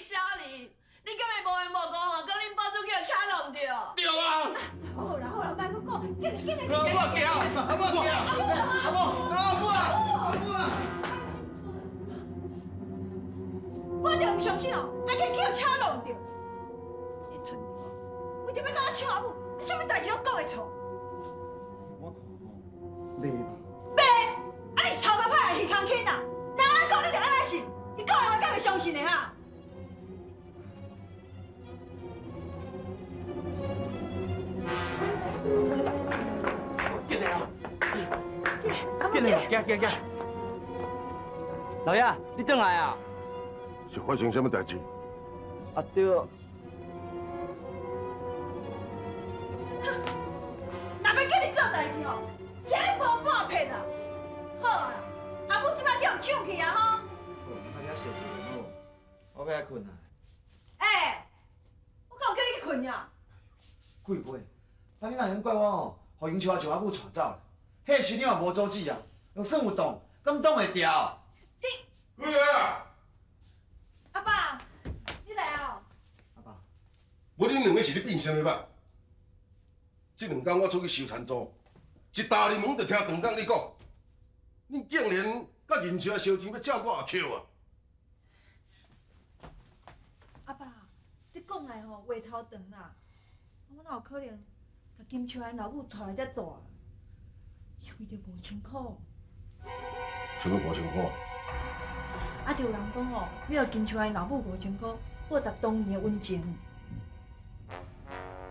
小李，你敢会无缘无故吼，甲恁包租叫车弄着？对啊！好啦好啦，别搁讲，紧来紧来。阿母惊，阿母惊，阿母啊！我就唔相信哦，还可以叫车弄着。这蠢货，为着要甲我抢阿母，什么代志拢讲会错？我看吼，袂吧？袂，啊你是头壳歹的耳康轻啊！人安讲你就安尼信，你讲的话敢会相信的哈？进来啊！进来，行。老爷，你转来啊？是发生什么代志？啊对。若要叫你做代志哦，是安尼无半骗啊！好啊，阿母即摆叫人抢去啊吼！你莫遐细好，我要爱困啊。哎，我敢有叫你去困呀？贵花，啊你若用怪我吼，互营树就阿母带走了，迄时你嘛无阻止啊，就算有挡，敢挡会掉？贵啊！阿爸，你来哦。阿爸，无恁两个是咧变啥物吧？这2天我出去收田租，一大入门就听长工你讲，恁竟然甲银树烧钱要照顾阿 Q 啊！阿爸，你讲来吼话头长啦，我哪有可能甲金秋安老母拖来遮大？是为着无清苦。什么无情况？啊，就有人讲吼，要金秋安老母无清苦，报答当年的恩情。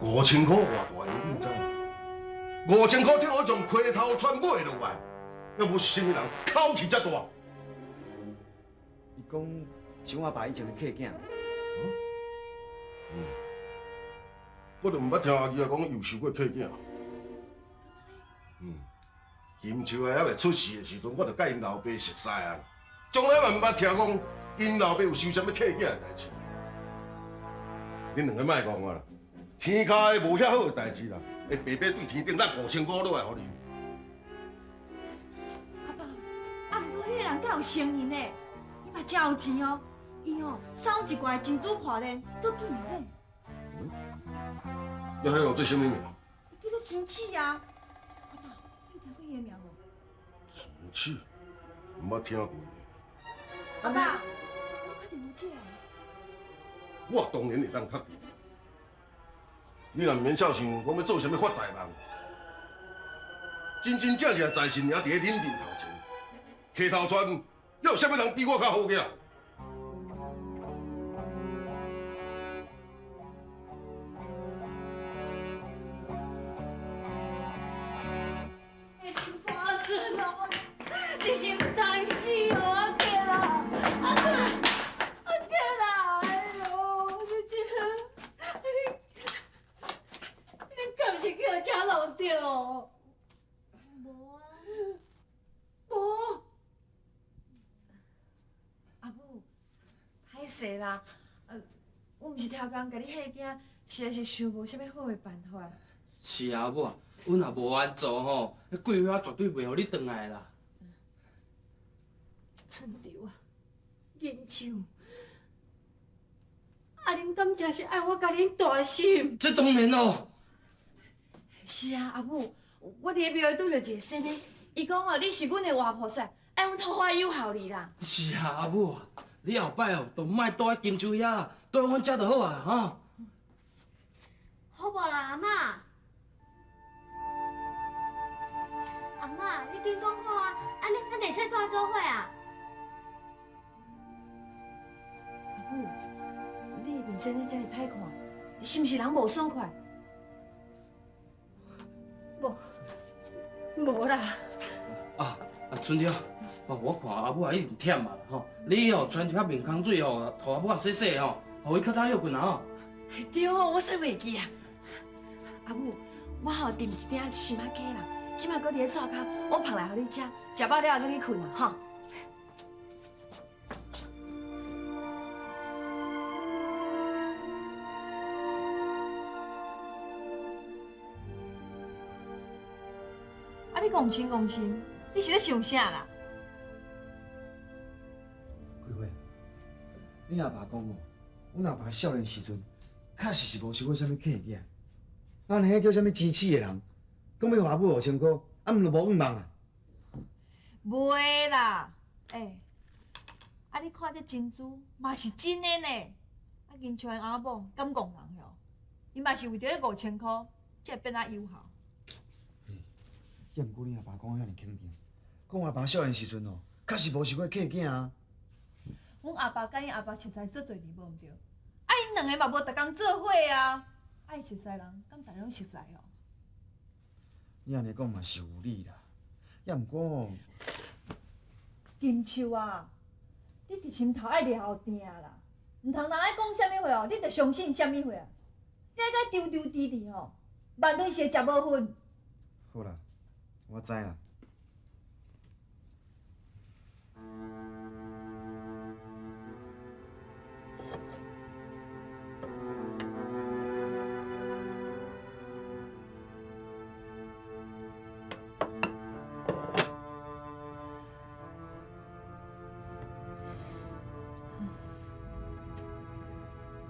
5000块偌大个，你毋知？5000块听我从溪头船买落来，要无是啥物人口气遮大？伊讲是我爸以前的客囝。我就毋捌听阿姨啊讲有收过客囝。金秋啊还未出世的时阵，我就甲因老爸熟识啊，从来嘛毋捌听讲因老爸有收啥物客囝的代志。恁两个莫讲我啦。 天下的无遐好的代志啦，会白白对天顶落5000块落来互你。阿爸，啊，毋过迄个人敢有生意呢？伊嘛真有钱哦，伊哦送一罐珍珠破链做纪念品，要迄个做啥物名？叫做金器啊。阿爸，你有听过伊的名无？钱气，毋捌听过呢。阿爸，你快点无借啊！我当然会当确定。 你若毋免孝想，我要做啥物发财梦？真正的财神爷伫咧恁面头前，溪头村还有啥物人比我较好个？你先发孙哦，你先担心哦，阿爹啦，阿爹，阿爹啦，哎呦，你敢是叫车弄着？无啊，无。阿母，歹势啦，我毋是超工甲你吓惊，实在是想无啥物好的办法。是啊，母啊，阮若无安做吼，迄桂花绝对袂互你转来啦。村长啊，银秋，啊，恁敢真是爱我甲恁大心？这当然咯。是啊，阿母，我伫咧庙里拄着一个仙呢，伊讲哦，你是阮的活菩萨，爱阮桃花有效你啦。是啊，阿母啊，你后摆哦，都莫住喺金秋遐啦，住阮遮就好啊，哈。好无啦，阿嬷。阿嬷，你紧讲好啊，安尼咱下册住做伙啊。阿母，你的面色呢遮尔歹看，是毋是人无爽快？无啦，啊，春条，哦，我看阿母啊一定忝啊吼，你哦穿一盒面空水哦，互阿母啊洗洗吼，互伊较早休困啊吼。对哦，我说袂记啊。阿母，我吼订一鼎新仔鸡啦，即摆搁伫咧灶骹，我捧来互你食，食饱了后再去困啊，吼。啊，你讲心讲心，你是咧想啥啦？桂花，你阿爸讲哦，阮阿爸少年时阵，确实是无收过啥物客囝。安尼叫啥物支持的人，讲要互阿母5,000块，啊，毋就无愿望啊！袂啦，啊你看这珍珠嘛是真的呢。啊，金秋的阿某敢戆人哟，伊嘛是为着迄5,000块，才会变啊有效。也毋过你阿爸讲遐尼肯定，讲阿爸少年时阵哦，确实无收过客囝啊。阮阿爸甲因阿爸熟识做侪年无毋对，啊因两个嘛无逐工做伙啊，啊伊熟识人敢逐拢熟识哦。你安尼讲嘛是有理啦，也毋过金秋啊，你伫心头爱了后定啦，毋通人爱讲啥物话哦，你着相信啥物话啊？你爱甲丢丢滴滴吼，万顿是会食无份。好啦，我知啦。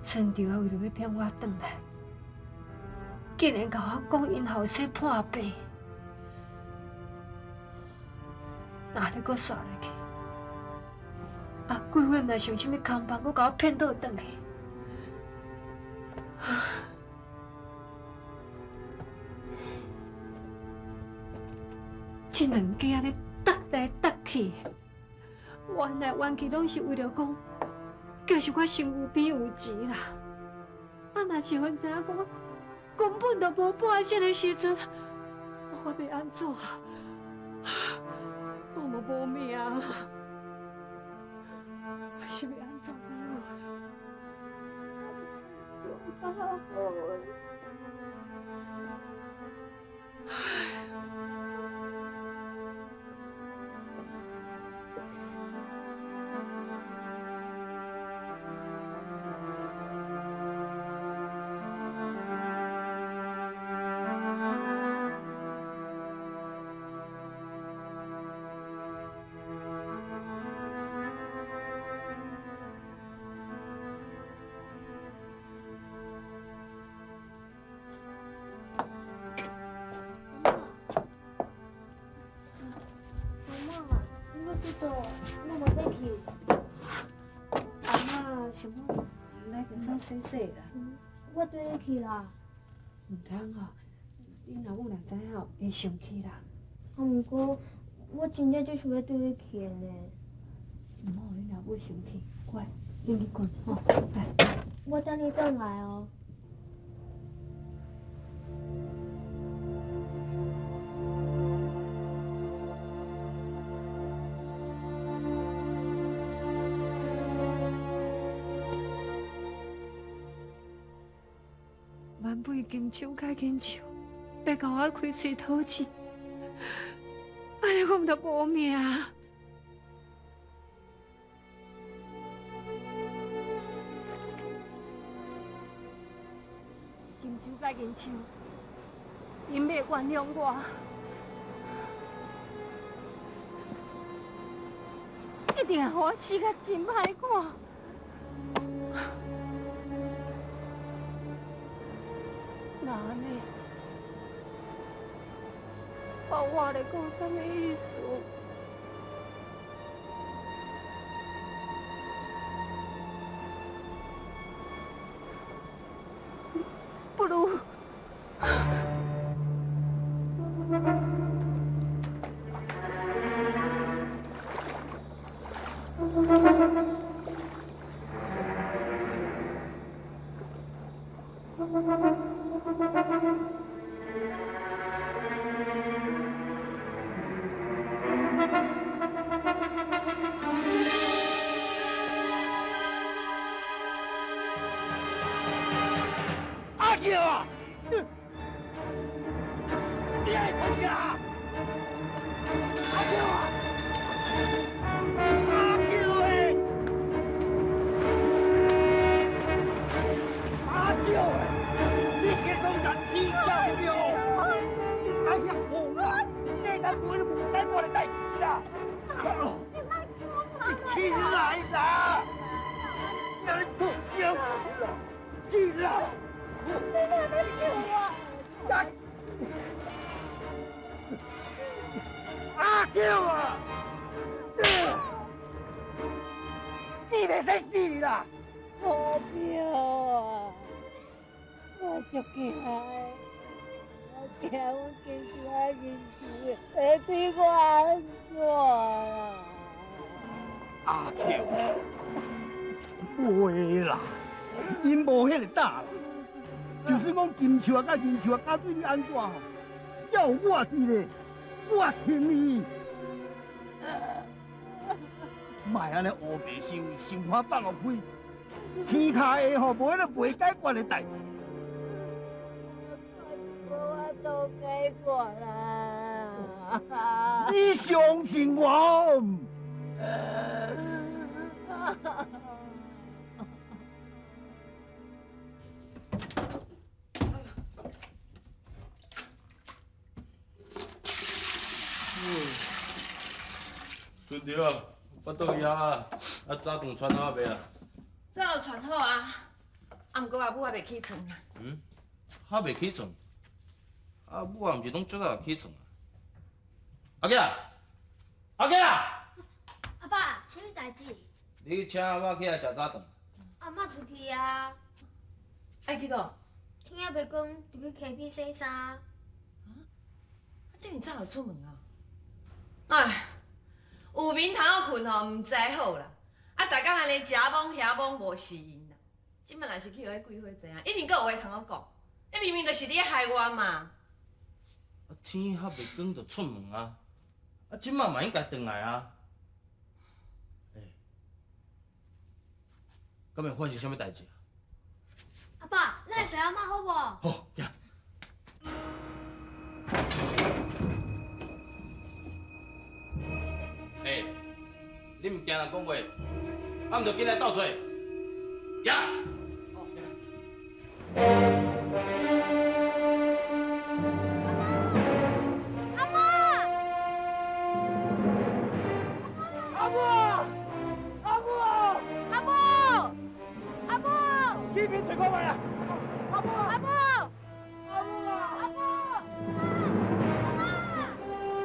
村长啊，为着要骗我转来，竟然甲我讲因后生破病，哪里阁煞落去？啊，几月若想啥物空房，阁甲我骗倒转去。这两家安尼搭来搭去，弯来弯去，拢是为了讲。就是我身有边有钱啦，啊！若是阮知影讲我根本就无半身的时阵，我要安怎？我嘛无命，我是要安怎好？阿嬷想讲来个啥洗洗啦？我对你去啦，唔通哦，你老母若知影会生气啦。啊，毋过我真正就想要对你去的呢。唔好，你老母生气，乖，你去困吼，来。我等你转来哦。万辈金手甲金手，要甲我开喙讨钱，安尼我毋得无命。金手甲金手，因袂原谅我，一定会互我死甲真歹看。那安尼，我来讲啥物意思？不如，阿舅啊，你爱从啥？阿舅啊，阿舅哎，阿舅哎，你是从啥起笑的哦？哎呀，我这个不是不该过的代志啦！你起来啦！让你出声！死啦！阿 Q 啊！你袂使死啦！好票啊！我足惊的，我惊我继续爱认输，会对我安怎啦？阿 Q， 袂啦，因无迄个胆啦。就算讲金树啊，甲银树啊，甲对你安怎吼，要有我伫咧，我挺你。莫安尼乌白想法放互开，天下下吼无迄个袂解决的代志。我都解决啦。你相信我。春条，我倒去啊，早顿传好未啊？早就传好啊，啊，毋过阿母还袂起床啊。还袂起床？啊，母啊，毋是拢足早就起床啊？阿囝，阿囝，阿爸，啥物代志？你请我起来食早顿。阿嬷出去啊，爱去倒？听阿伯讲，伫去溪边洗衫。啊，这么早就出门啊？哎，有眠通好困吼，毋知好啦。啊，逐工安尼食懵遐懵无适应啦。即摆若是去互迄鬼伙知影，一定阁有话通我讲。迄明明就是你害我嘛。啊，天还袂光就出门啊！啊，即摆嘛应该回来啊。敢会发生啥物代志啊？阿爸，咱来找阿嬷好无？好，行。你毋惊人讲话，啊，毋着紧来斗找。呀！这边找我来啊！阿母！阿母！阿母啊！阿母！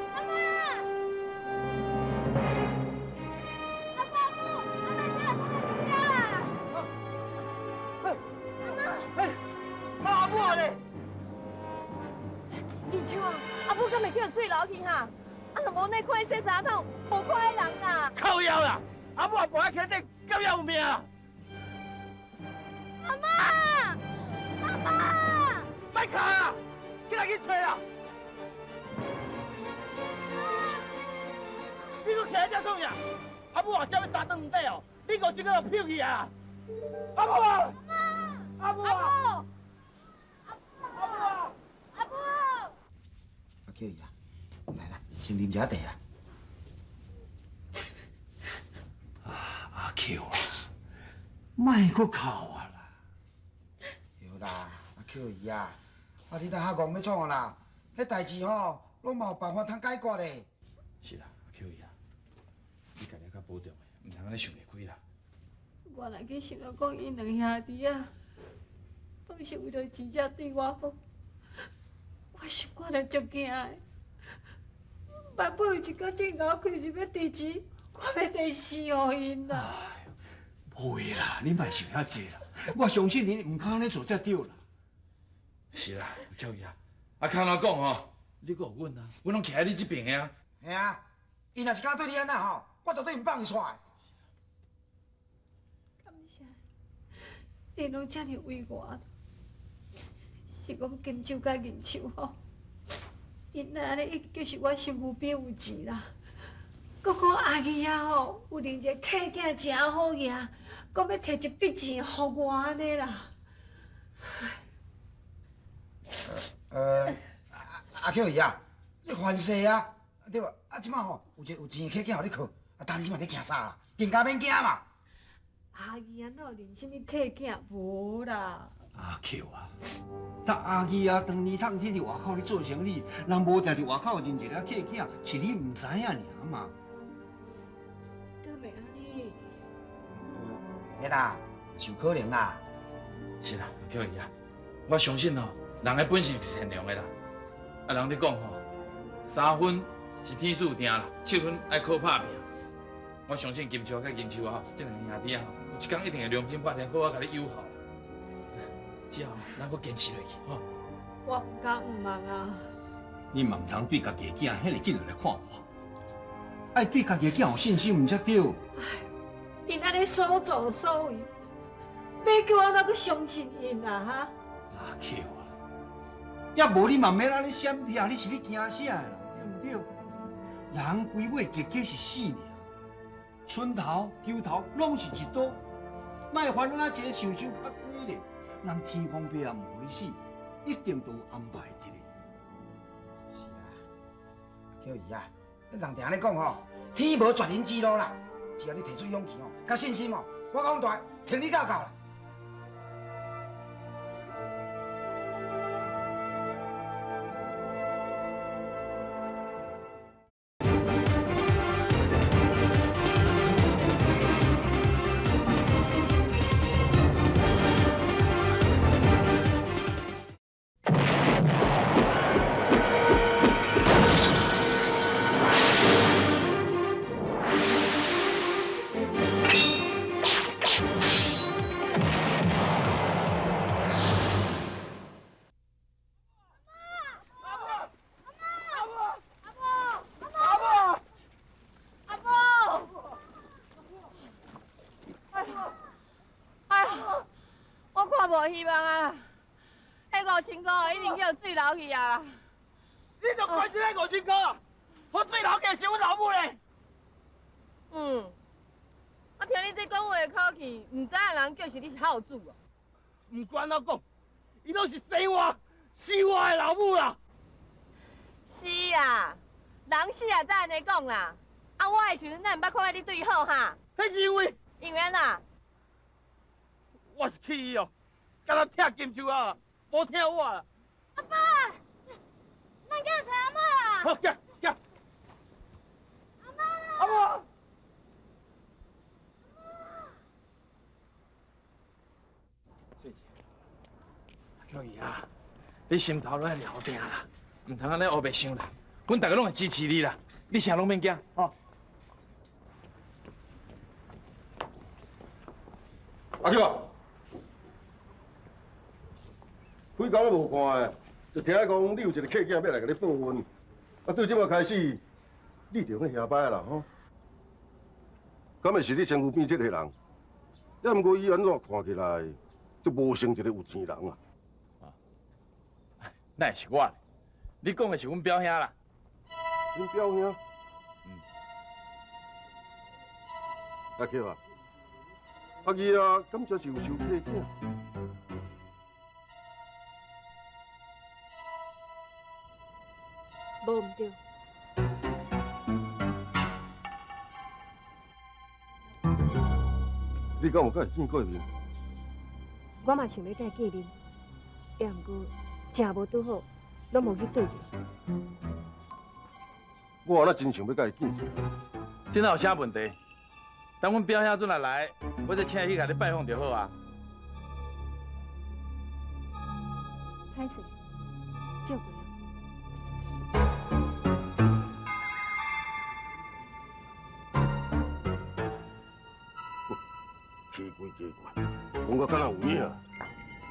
阿妈！阿母啊嘞！二舅啊，阿母敢会叫水流去哈？啊，若无那款洗衫桶，无看的人啦。靠腰啦！阿母啊，跋喺溪底，敢要有命啊！阿妈！阿妈！别卡啊！起来去找啦！你搁徛喺遮创啥？阿母啊，叫要三顿唔得哦！你个这个票去啊！阿母啊！阿母啊！阿母啊！阿母！阿 Q 姨啊，来啦，先啉一下茶啦。阿 Q 啊，莫搁哭啊啦！对啦，阿 Q 姨啊，啊你若遐戆要创啦？迄代志吼，拢嘛有办法通解决的。是啦，阿 Q 姨啊，你家己较保重的，唔通安尼想袂开啦。我若去想到讲，因两兄弟啊，拢是为了钱才对我好，我心肝就足惊的。万不有一个正咬开是要提钱，我要提死互因啦。不会啦，你莫想遐济啦。我相信你唔通安尼做才对啦。是啦，阿 Q 姨啊，啊，康老讲吼，你搁有阮啊，阮拢徛喺你这边的啊。嘿啊，伊若是敢对你安那吼，我绝对唔放伊出来。感谢你拢遮尔为我，是讲金手甲银手吼，因那安尼就是我身躯边有钱啦。搁讲阿姨啊吼，有另一个客囝真好养，搁要摕一笔钱互我安尼啦。阿 Q 姨啊，你烦死啊，对吧？啊，即摆吼有一个有钱的客囝互你靠，啊，当你即摆咧惊啥啦？更加免惊嘛。阿姨啊，哪有认什么客囝？无啦。阿 Q 啊，但阿姨啊，当年趟天伫外口咧做生意，人无定伫外口认一个客囝，是你唔知影尔嘛。敢会安尼？嘿啦，是有可能啦。是啦，巧姨啊，我相信哦，人的本性是善良的啦。啊，人咧讲吼，3分是天注定啦，7分爱靠打拼。我相信金秋甲银秋啊，这两兄弟啊，有一天一定会良心发现，好好甲你友好啦。只要咱搁坚持落去，吼。我唔敢唔忙啊！你嘛唔通对家己的囝遐尼紧就来看我，爱对家己的囝有信心，唔才对。因安尼所作所为，要叫我哪个相信因啊？哈！阿巧啊，要无你嘛免安尼闪避，你是咧惊啥啦？对唔对？人规尾结结是死尔，春头、秋头拢是一刀，莫烦恼啊，一个想想较贵咧。人天公伯也无你死，一定都有安排一个。是啦，阿巧姨啊，你人定安尼讲吼，天无绝人之路啦。只要你提出勇气吼，甲信心吼，我讲大，挺你到到啦。无希望啊！迄5000块一定叫水流去啊！你就关心迄5000块啊？我最老家是阮老母咧。我听你这讲话的口气，唔知影人叫是你是孝子哦。唔管我讲，伊都是生我的老母啦。是啊，人死啊才安尼讲啦。啊，我的时阵咱毋捌看到你对伊好哈？迄是因为啊，我是气伊哦，敢若听金秋啊，无听我啦。阿爸，咱叫找阿嬷啦。好，行。阿嬷。水姐，巧姨啊，你心头拢爱了定啦，唔通安尼黑白想啦。阮大家拢会支持你啦，你啥拢免惊，吼。阿舅啊，几工都无看的，就听讲你有一个客囝要来甲你报婚，啊，对即马开始，你就去下班啦吼。敢会是你身躯边这个人？也毋过伊安怎看起来就无像一个有钱人啊？那是我，你讲的是阮表兄啦。恁表兄？阿舅啊。阿姨啊，敢才是有收客囝？无唔对，你敢有甲伊见过面？我嘛想要甲伊见面，也毋过正无拄好，拢无去对着。我安那真想要甲伊见一面。这哪有啥问题？等阮表兄阵来，我再请伊去甲你拜访就好啊。歹势，照过啊。奇怪，讲到敢若有影。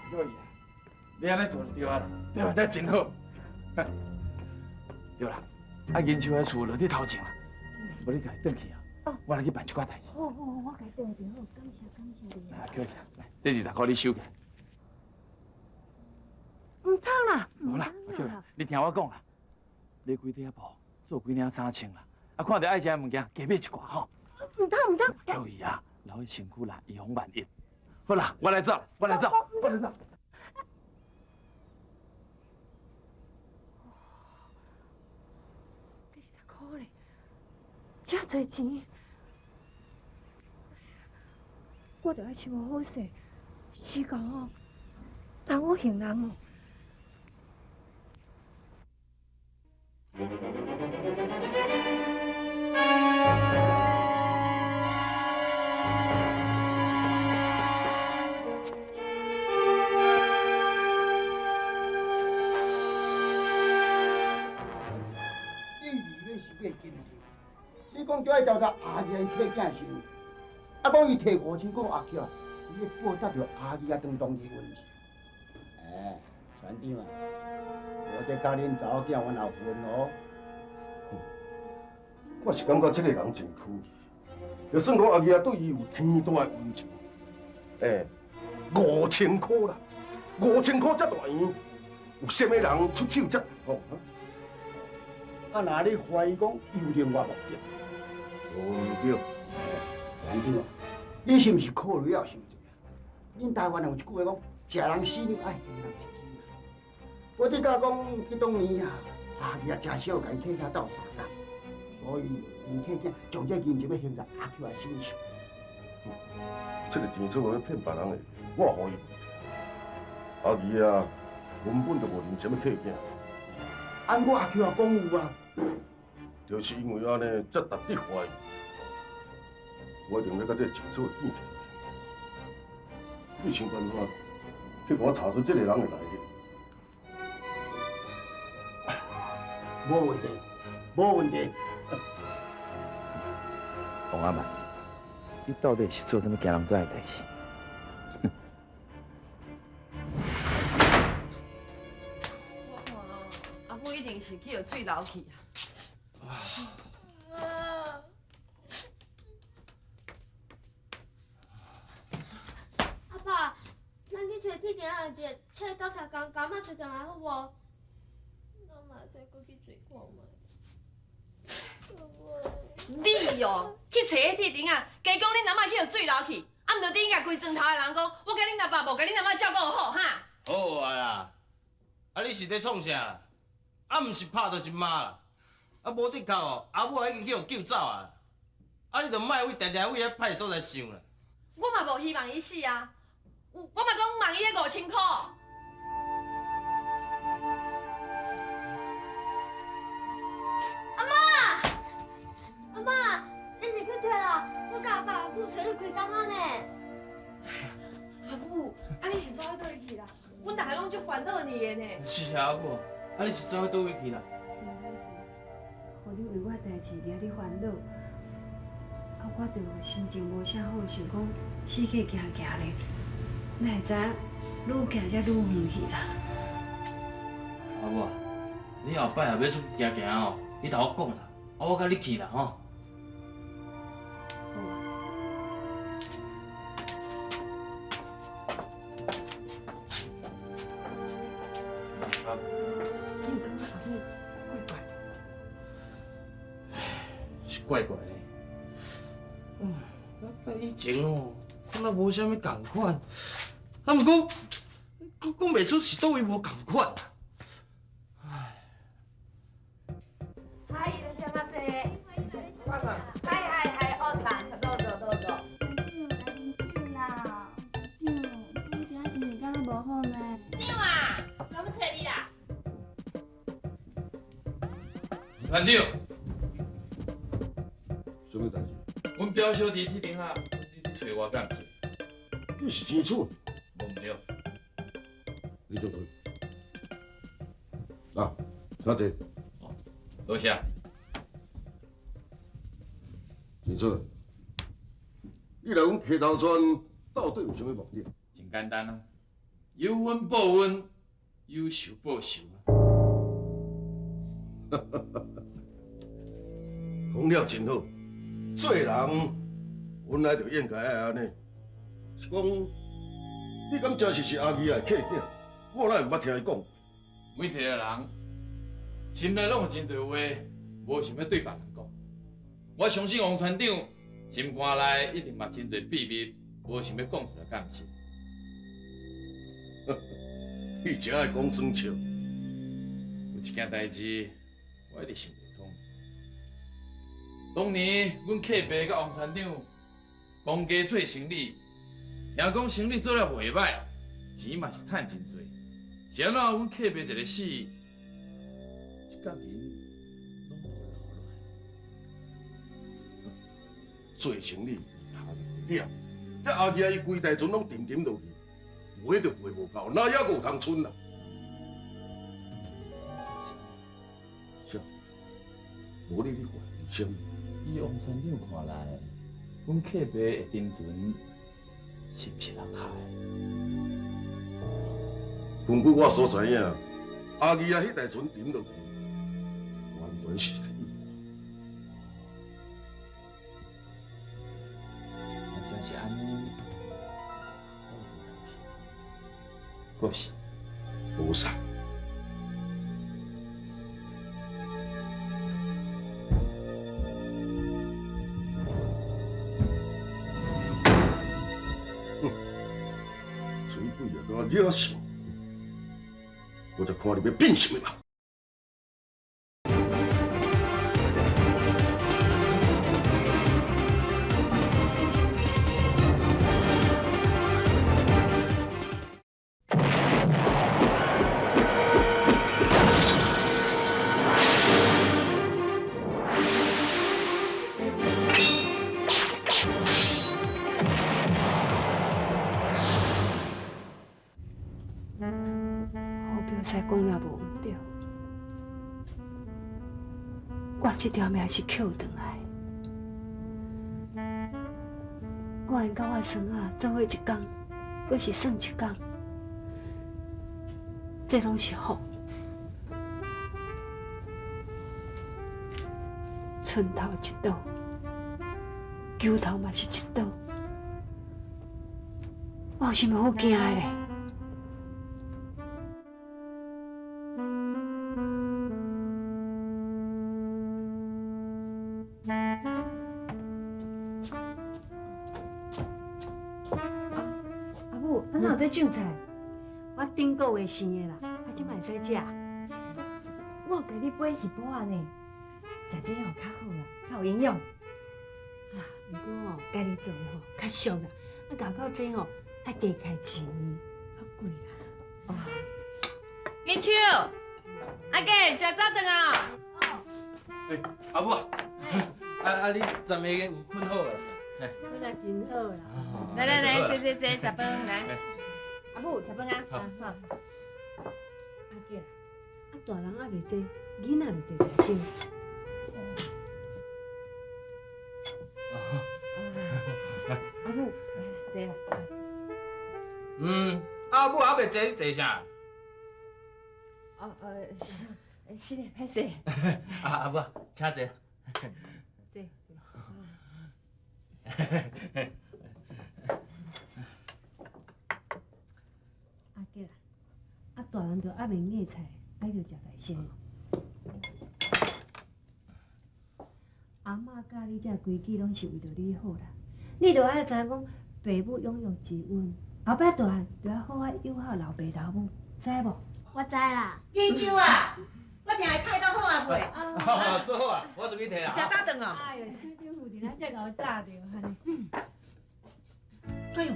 对呀，你安尼做就对啊，对吧？这真好。对啦，啊，银秋的厝落你头前啦，无你家己转去啊。我来去办一寡代志。好，我家转就好，感谢你啊。叫伊来，这20块你收起来。唔通啦，无啦，叫伊，你听我讲啦，买几顶布，做几领衫穿啦，啊，看到爱食的物件，加买一寡吼。唔通。叫伊啊，留喺身躯啦，以防万一。好啦，我来走。你10块咧，这多钱，我着爱想好势，时间哦，耽误行人哦。要调查阿姨伊客囝的事。啊，讲伊摕5000块阿巧，伊要报答着阿姨啊当当地文字。哎，船长啊，我得甲恁查某囝往后分哦。我是感觉这个人真可疑，就算讲阿姨啊对伊有天大的恩情，5000块啦，5000块这大钱，有啥物人出手这大方？啊，那你怀疑讲伊有另外目的？无对。船长啊，你是毋是考虑了伤济啊？恁台湾有一句话讲，食人死娘爱惊人一惊。我得甲讲，迄当年啊，阿姨啊真少甲因客家斗相共，所以因客囝将这银钱要还在阿舅的身上。这个钱做要骗别人的，我予伊。阿姨啊，根本就无认什么客囝。按我阿舅也讲有啊。就是因为安尼，才值得怀疑。我一定要甲这个钱做见出来。你想办法去给我查出这个人的来历。无问题，无问题。王阿曼，你到底是做什么惊人知的代志？我看哦，阿母一定是去着水流去啊。阿爸，咱去找铁店仔一切调查工，赶快找上来好无？咱嘛会使搁去找看卖。你哦，去找迄铁钉啊，加讲恁阿妈去着水流去，啊，毋着顶甲规庄头的人讲，我甲恁阿爸无甲恁阿妈照顾好哈。好啊啦，啊你是咧创啥？啊，毋是拍着一骂啦，啊无得靠哦，阿母已经去互救走啊，啊你着莫为定定为遐歹所在想啦。我嘛无希望伊死啊，我嘛讲问伊迄5000块。阿妈，你是去退啦？我甲阿爸阿母找你开工啊呢。阿母，啊你是走去倒位去啦？阮大家拢足烦恼你的呢。是啊，阿母，啊你是走去倒位去啦？真歹势，互你为我代志惹你烦恼，啊，我着心情无啥好，想讲死去行行咧，哪会知愈行才愈远去啦。阿母啊，你后摆若要出去行行哦，你甲我讲啦，啊我甲你去啦吼。好啊。你有感觉阿母怪怪？是怪怪的。甲以前哦，敢若无啥物共款，啊，毋过讲袂出是倒位无共款啦。はい、いらっしゃいませ。はい、おさん、どうぞどうぞ。店是毋敢若无好呢？长啊，咱要找你啦。团长，什么代志？阮表小弟铁钉仔，你找我干啥？你是钱厝？无毋对。你就做。啊，请坐。多谢。钱厝，你来阮溪头村到底有啥物目的？真简单啊，有恩报恩，有仇报仇啊。讲了真好，做人本来就应该爱安尼。是讲，你敢真是阿姨的客囝？我哪会捌听伊讲？每一个人心内拢有真多话，无想要对别人讲。我相信王团长心肝内一定嘛真多秘密，无想要讲出来，敢毋是？你真爱讲装笑。有一件代志，我一直想袂通。当年阮客爸甲王团长公家做生意，听讲生意做了袂歹，钱嘛是趁真多。是安怎阮客爸一个死，一角银拢无留落。做生意谈了，这阿爷伊规代船拢沉沉落去，赔就赔无够，哪还有通剩啊？是啊，无你怀疑什么？以王船长看来，阮客爸的沉船是毋是人害的？根据我所知影，阿二啊，迄台船沉落去，完全是一个意外。若真是安尼，我无代志。可是，无啥。水鬼也都惹上，我就看你要变什么吧。好表师讲了无毋对，我这条命是捡回来的。我因甲我的孙仔做伙一工，阁是算一工，这拢是福。村头一刀，球头嘛是一刀，我有啥物好惊的咧？阿母，啊哪有在种菜？我顶个月生的啦，即摆会使食。我有给你买鱼脯啊呢，食这样较好啦，较有营养。啊，毋过吼，家己做的吼较俗啦，啊，搞到这吼爱加开钱，较贵啦。哦，英秋，阿姐食早顿啊！阿母啊，你昨暝有困好啊？困啊真好啦。来来来，坐，食饭来。阿母食饭啊！好。阿姐啦，啊大人还袂济，囡仔就坐大声。阿母，坐啦。阿母还袂坐，你坐啥？是嘞，歹势。阿母，请坐。坐。阿姐啦，啊大人就还袂硬菜，爱就食大声。阿嬷教你这规矩，拢是为着你好啦。你着爱知影讲，爸母养育之恩，后摆大汉着要好好友好老爸老母，知无？我知啦。英秋啊，我订的菜都好啊未？做好啊，我随便摕啊。食早顿哦。哎呦，手顶扶伫咱这牛炸着，安尼。哎呦，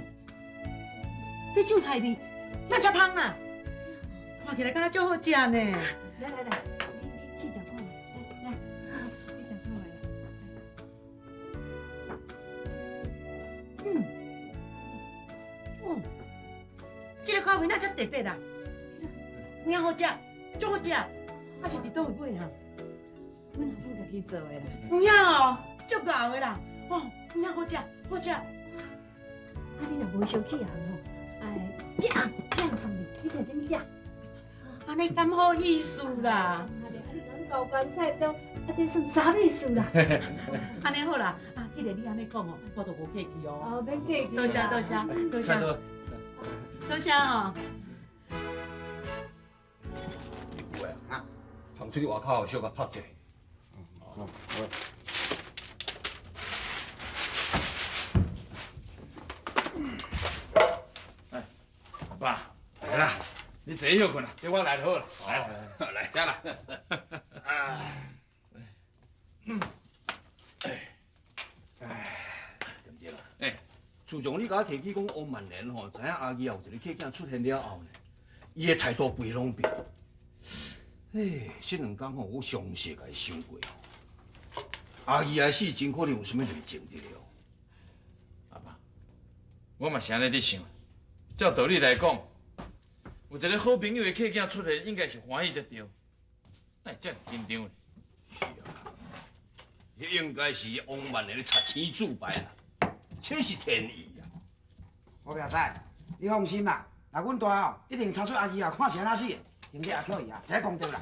这韭菜味哪遮香啊？看起来敢若足好食呢。来，你试食看觅，来，你食看觅啦。哦，这个口味哪遮特别啊？有影好食，足好食，啊是伫倒位买啊？阮阿母家己做的啦。有影哦，足厚的啦，哦，有影好食，好食。啊，你若无生气啊吼，哎，酱送你，你摕点食。安尼敢好意思啦？啊，你讲高官菜中，啊，这算啥意思啦？安尼好啦，啊，既然你安尼讲哦，我都无客气哦。哦，免客气。多谢。多谢哦。有诶，行出去外口小甲拍者。阿爸，来啦，你坐休困啦，这我来就好啦。来，食啦。自从你甲我提起讲王万年吼，知影阿姨有一个客囝出现了后呢，伊的态度非常变。嘿，这2天吼，我详细甲伊想过哦，阿姨还是真可能有啥物内情伫了。阿爸，我嘛是安尼伫想，照道理来讲，有一个好朋友的客囝出现，应该是欢喜才对，哪会这么紧张呢？是啊，这应该是王万的插青自白啦，这是天意啊！好表仔，你放心啦，那阮大后一定查出阿姨啊，看是安怎死的，并且阿巧伊啊，一讲对啦。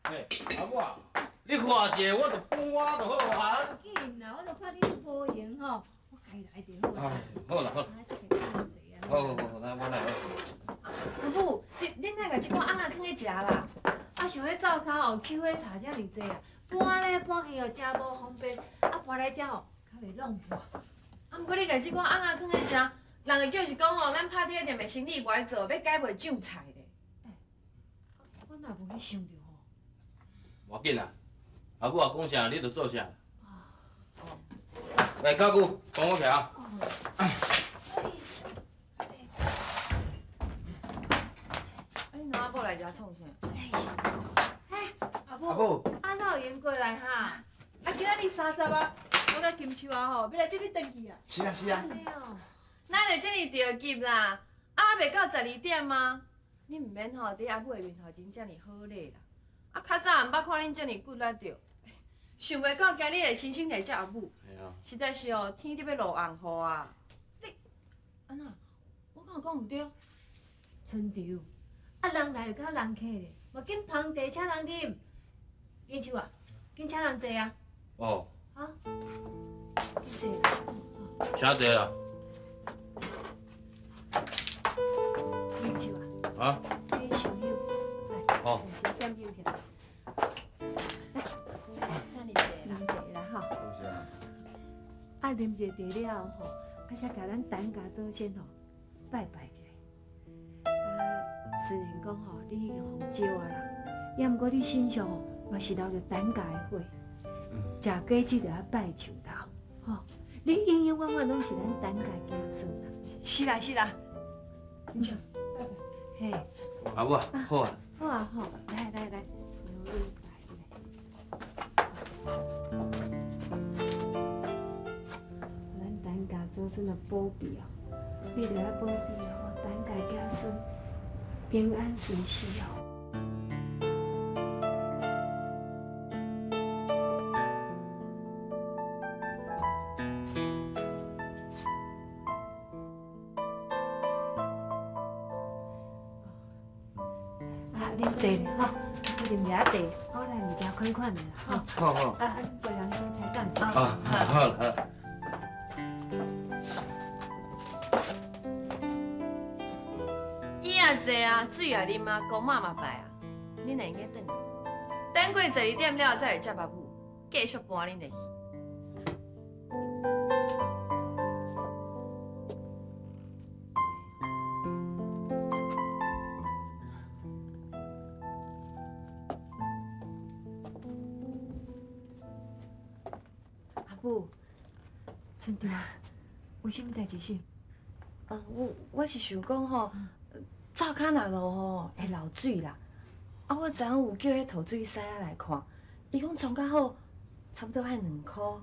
嘿，阿母啊，你看者，我就搬我就好啊。紧啦，我就看你无闲吼，我家来就好啦。好啦好啦，好，来我来。阿母，恁哪个即款鸭仔囥咧食啦？啊，想要灶骹吼，抾的茶遮尔济啊，搬咧搬去又真无方便，啊搬来遮吼，较袂弄破。啊，毋过你家即款鸭仔囥咧食，人会叫是讲吼，咱拍铁店的生意不爱做，要改袂上菜咧。我哪无去想着吼。无要紧啦，阿母啊讲啥你就做啥。来，教姑，帮我徛啊。你哪阿婆来遮创啥？阿母，啊哪有闲过来哈？啊，今仔日30啊，我甲金秋啊吼，要来接你转去啊。是啊是啊。安尼哦。咱会遮尔着急啦？啊，袂到12点吗？你毋免吼伫阿母的面头前遮尔好咧啦。啊，较早毋捌看恁遮尔骨力着，想袂到今日会亲身来接阿母。实在是哦，天伫要落红雨啊！你安那？我敢有讲毋对？春潮，啊人来就到人客咧，无紧旁地请人啉。金秋啊，紧请人坐啊。哦。啊？紧坐啦。请坐啦。金秋啊。啊。你收休，来，好。先点休起来。来，那你坐啦。啉茶啦吼。啊，啉者茶了后吼，啊，才甲咱等家祖先吼拜拜者。虽然讲吼，你已经互招啊啦，也毋过你身上吼嘛是留着等家的血，食果子就要拜树头，吼，你永永远远拢是咱等家子孙啦。是啦是啦。你唱，拜拜。嘿。阿母啊，好啊。好啊好，来来来，牛肉咱等家祖孙的保庇哦，你着要保庇哦，等家子孙平安顺遂哦。啉茶咧吼，我啉茶，好来物件款款的啦吼。好好。啊，贵人才讲一下。啊，好了。伊也坐啊，水也啉啊，公妈嘛拜啊，恁会用个转？等过12点了再来接阿母，继续搬恁的去。母，春潮，有啥物代志是？我是想讲吼，灶骹若落吼会漏水啦。啊，我昨昏有叫迄涂水师仔来看，伊讲冲较好，差不多爱2箍。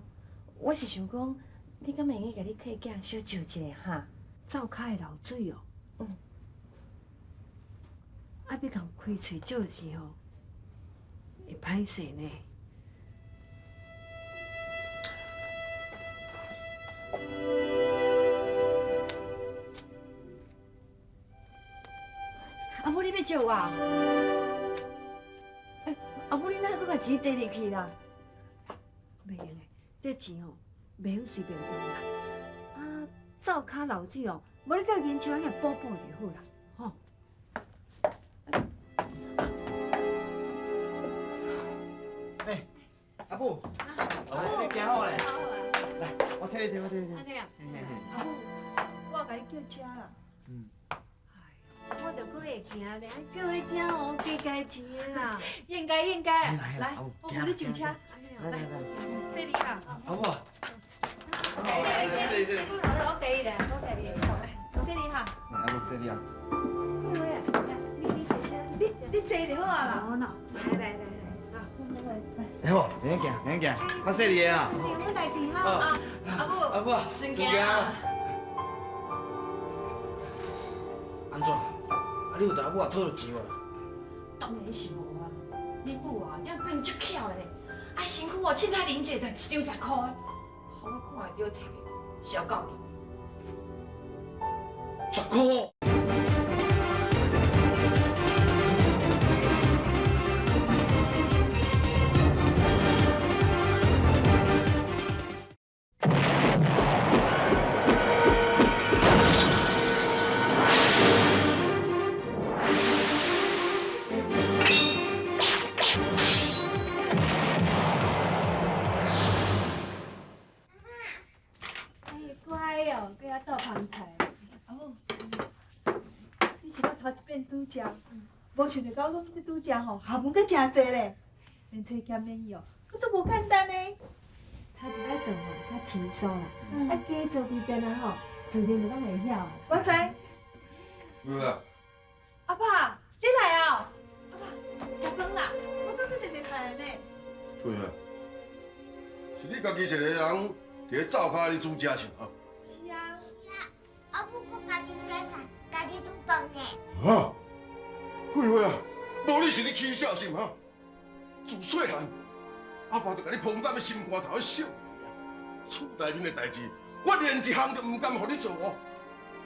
我是想讲，你敢会用甲你客囝小招一下哈？灶骹会漏水哦。啊，要共开喙照时吼，会歹势呢。阿母，你要借我啊？阿母，你哪搁甲钱摕入去啦？袂用诶，这钱吼袂用随便用啦。啊，灶骹漏水哦，无你甲银秋安尼补补就好啦，吼。哎，阿母，你行好咧？来，我替你摕，我替你摕。安尼啊？阿母，我甲你叫车啦。我着搁会行咧，叫迄只哦，加加钱的啦。应该应该。来，我扶你上车。安尼啊，来，谢你哈。阿母。谢。我给你咧，我给你。谢你哈。阿母，谢你啊。贵位啊，你坐车，你坐就好啊啦。好喏，来，啊，来好，免惊，免惊，我谢你啊。我来去哈。阿母，顺行啊。安怎？啊，你有甲阿母啊讨着钱无啦？当然是无啊，恁母啊，这样变足巧的咧，啊身躯哦，凊彩啉者就一张10块的，互我看会到摕袂到，小狗去。 10块。 哎，乖哦，搁遐倒香菜。阿母，这是我头一遍煮食，无想到讲讲这煮食吼，学问阁真济咧，连炊兼免伊哦，阁足无简单呢。头一摆做吼较轻松啦，啊加做几遍啊吼，自然就拢会晓啊。我知。有啦，阿爸，你来啊！阿爸，食饭啦！我做这直直菜呢。对啊，是你家己一个人伫咧灶骹咧煮食是吗？是啊。阿母搁家己洗菜，家己煮饭呢。啊，桂花啊，无你是咧起笑是吗？自细汉，阿爸就甲你捧担咧心肝头咧想你尔，厝内面的代志，我连一项都唔甘互你做哦。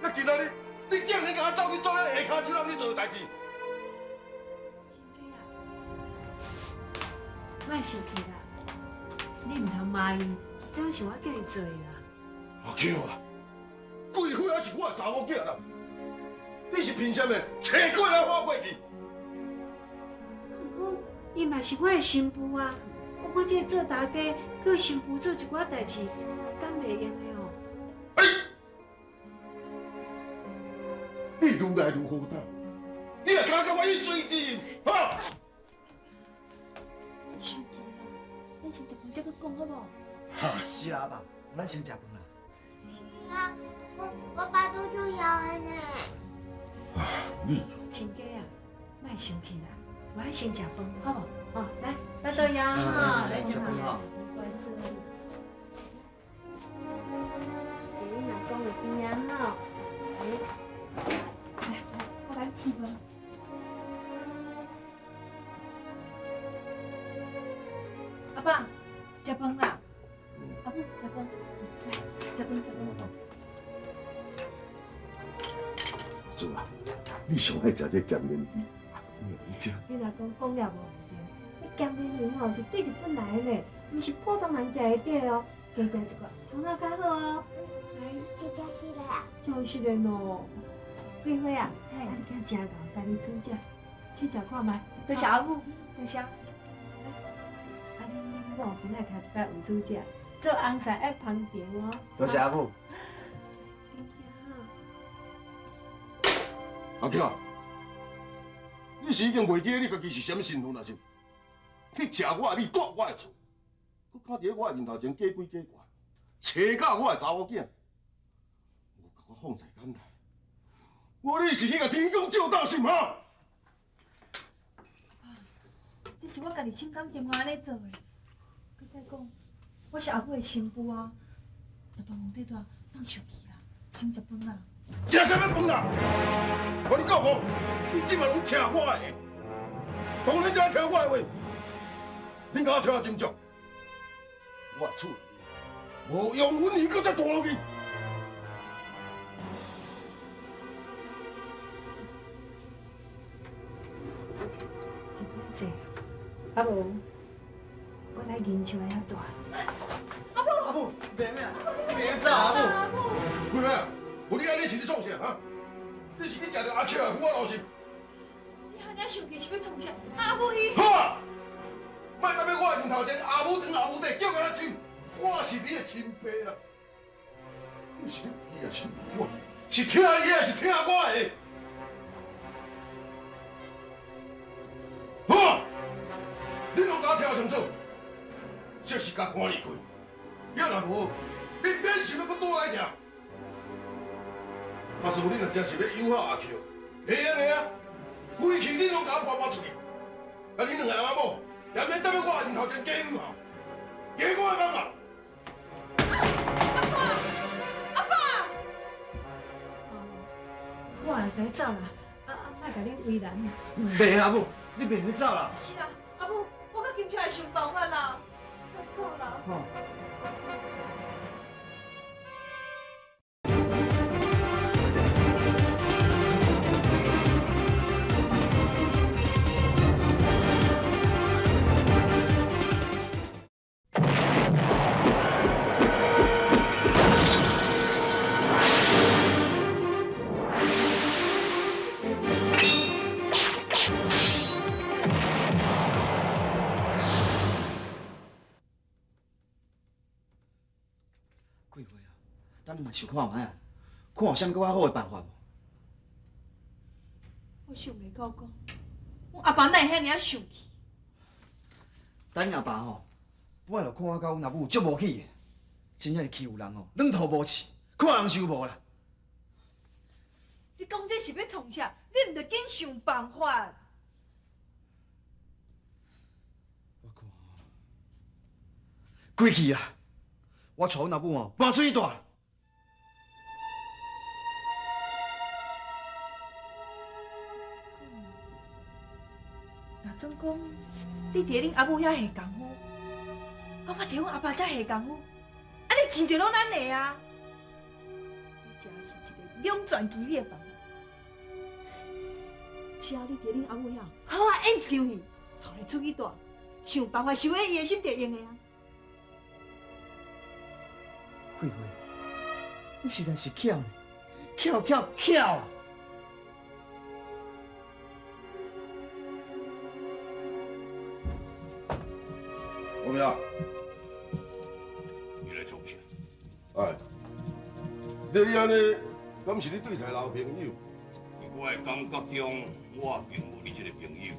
那今仔日，你竟然甲我走去做迄下骹手人去做的代志。亲家啊，莫生气啦，你唔通骂伊，这样是我叫伊做的啦。阿舅啊，桂花也是我的查某囝啦，你是凭什么找过来我过去？不过，伊嘛是我的新妇啊，我这做大家，搁新妇做一寡代志，敢袂用的哦？哎，你愈来愈好胆，你也敢甲我去追击，哈？生气啦，咱先食饭再去讲好无？是啦，阿爸，咱先食饭啦。是啊，我爸都做要的呢。你亲家啊，莫生气啦，我爱先食饭，好无？哦，来，巴豆芽哈，来食饭哈。乖孙女，给你老公的边啊哈。来，我来提饭。阿爸，食饭啦！阿母，食饭。来，食饭，食饭。做啊，你上爱食这咸面，你食。你若讲讲了无对，这咸面鱼吼是对日本来的呢，毋是普通人食会得哦。加食一个，肠仔较好哦。来，这真是啦。就是的喏。桂花啊，啊你敢真够，家己煮食，去食看觅。多谢阿母，多谢。啊，恁某今仔头一摆有煮食，做红菜爱烹调哦。多谢阿母。阿囝，你是已经袂记得你家己是什么身份啊？是？你食我的米，住我的厝，佮敢伫咧我的面头前假鬼假怪，找到我的查某囝，无甲我放在眼内。我你是去甲天公照大是吗？这是我家己心甘情愿安尼做的。佮再讲，我是阿母的新妇啊，食饭皇帝大，莫生气啦，先食饭啦。食什么饭啦？我你讲哦，你即马拢听我的，当然就要听我的话。恁甲我听啊真足，我厝内面无用阮儿搁再大落去。真歹势，啊无，我来研究遐大。阿母，别咩啊！你别走，阿母。桂花，有你安尼是咧创啥哈？你是去食着阿巧的虎啊，是？你安尼生气是要创啥？阿母伊。好啊！莫当面我的面头前阿母长阿母弟叫我来亲，我是你的亲爸啦。你是伊也是我，是听伊的，是听我的。好啊！恁拢甲我听清楚，这是甲赶离开。要若无，恁免想要搁倒来食。假使恁若真是要友好阿巧，会啊会啊，规气恁拢甲我搬搬出去。啊，恁两个阿某，也免当面我的面头前假友好，假我的妈妈。我也该走啦，啊，莫甲你为难。袂阿母，你袂去走啦。是啦，阿母，我甲金秋来想办法啦，快走啦。哦。几岁啊？等你嘛想看卖啊，看有啥更较好的办法无？我想袂到讲，我阿爸哪会遐尔生气？等你阿爸吼，本来就看我甲阮阿母足无气的，真正是欺负人吼，软土无气，看人受无啦。你讲这是要创啥？你毋着紧想办法。我看吼，过去啊，我带阮阿母吼搬出去住。若总讲，你伫恁阿母遐下功夫，我伫阮阿爸遮下功夫，安尼钱就拢咱的啊！这真是一个两全其美的办法。只要你伫恁阿母遐好好演一场戏，带伊出去住，想办法收回伊的心就用的啊！慧慧，你实在是巧呢，巧啊！后面啊，你来创啥？哎，你安尼，敢是你对台老朋友？伫我的感觉中，我并无你这个朋友。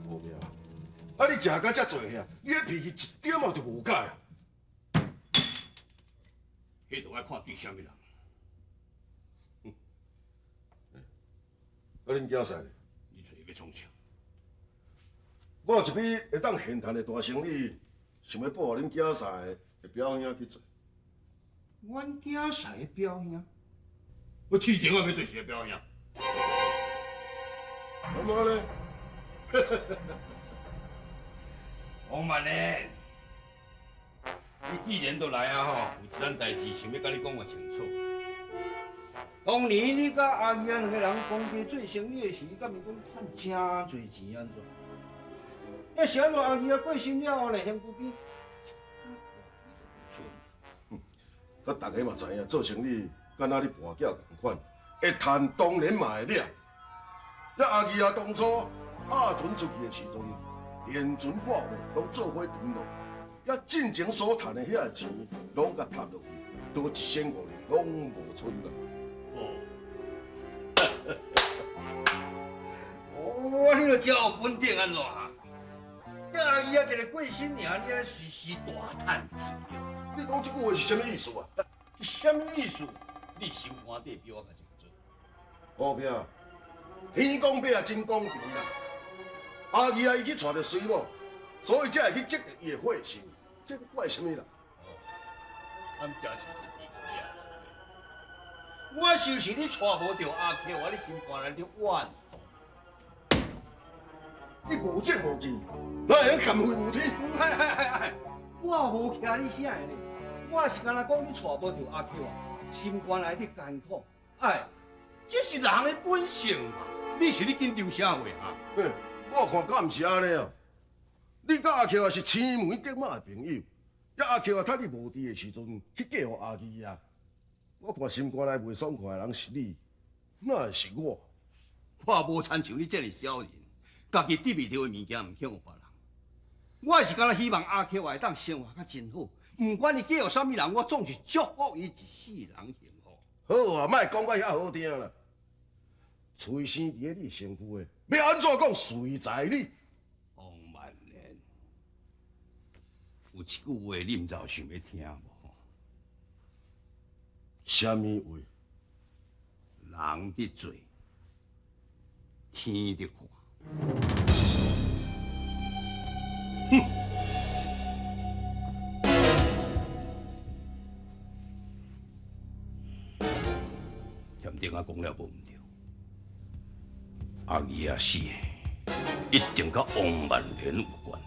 后面啊，你食到遮济呀，你的脾气一点仔就无改。迄就爱看对啥物人。恁囝婿呢？你找伊要创啥？我有一笔会当现赚的大生意，想要报恁囝婿的表兄去做。阮囝婿的表兄，我试定我要对谁表兄？干嘛呢？王万年，你既然都来啊吼，有一件代志想要甲你讲个清楚。当年你甲阿姨两个人公家做生意的时，敢是讲赚真侪钱安怎？要是安怎阿姨过身了后呢，身躯边甲大家嘛知影，做生意敢若你跋筊同款，会赚当然嘛会了。那阿姨当初阿存出去的时阵，连船破货拢做伙停落来，遐进前所赚的遐钱，拢甲塌落去，多1仙5年拢无剩啦。哦，你著真有本领安怎？这阿姨一个过身尔，你安随时大趁钱。你讲这句话是啥物意思啊？啥物意思？你心肝底比我较清楚。好兄，天公伯也真公平啦。阿姨伊去娶着水某，所以才会去积着伊的火性，这个怪啥物啦？咱真是比较呀。我就是你娶无着阿 Q， 我你心肝内底怨毒。你无证无据，哪会敢飞无天？我无徛你啥的呢？我是干那讲你娶无着阿 Q 啊，心肝内底艰苦。哎，这是人的本性嘛。你是你紧张啥话啊？我看敢毋是安尼啊！你甲阿 Q 也是青梅竹马的朋友，遐阿 Q 啊，趁你无伫的时阵去嫁予阿姨啊！我看心肝内袂爽快的人是你，哪会是我？我无亲像你这个小人，家己得袂到的物件唔向别人。我是干那希望阿 Q 会当生活较真好，不管你嫁予啥物人，我总是祝福伊一世人幸福。好啊，莫讲我遐好听啦。催生伫咧你身躯的，要安怎讲随在你。王万年，有一句话你唔知有想要听无？啥物话？人伫做，天伫看。添丁啊，讲了无毋对。阿姨啊死的，一定甲王万莲有关。